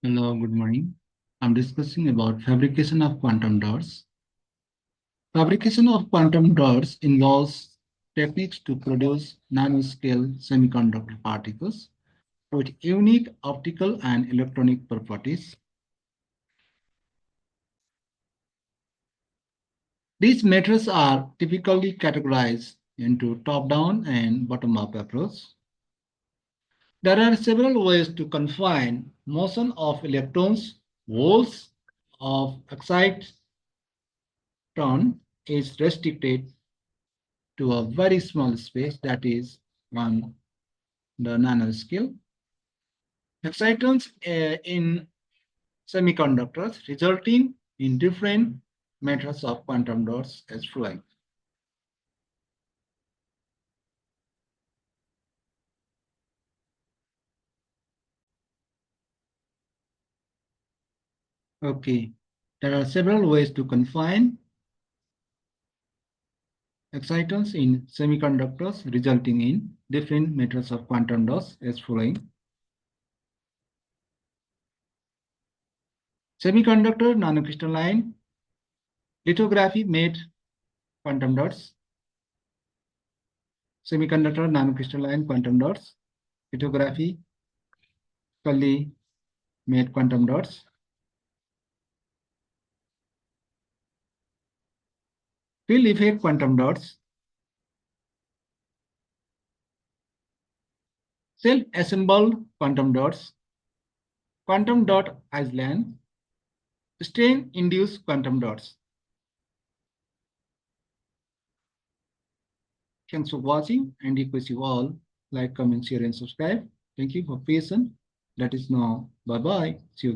Hello, good morning. I'm discussing about fabrication of quantum dots. Fabrication of quantum dots involves techniques to produce nanoscale semiconductor particles with unique optical and electronic properties. These methods are typically categorized into top-down and bottom-up approach. There are several ways to confine motion of electrons. Holes of exciton is restricted to a very small space, that is on the nanoscale. Excitons in semiconductors resulting in different methods of quantum dots as flowing. Okay, there are several ways to confine excitons in semiconductors resulting in different methods of quantum dots as following. Semiconductor nanocrystalline lithography made quantum dots. Semiconductor nanocrystalline quantum dots. Lithography made quantum dots. Field effect quantum dots. Self-assembled quantum dots. Quantum dot island. Strain-induced quantum dots. Thanks for watching and request you all like, comment, share, and subscribe. Thank you for patience. That is now. Bye-bye. See you again.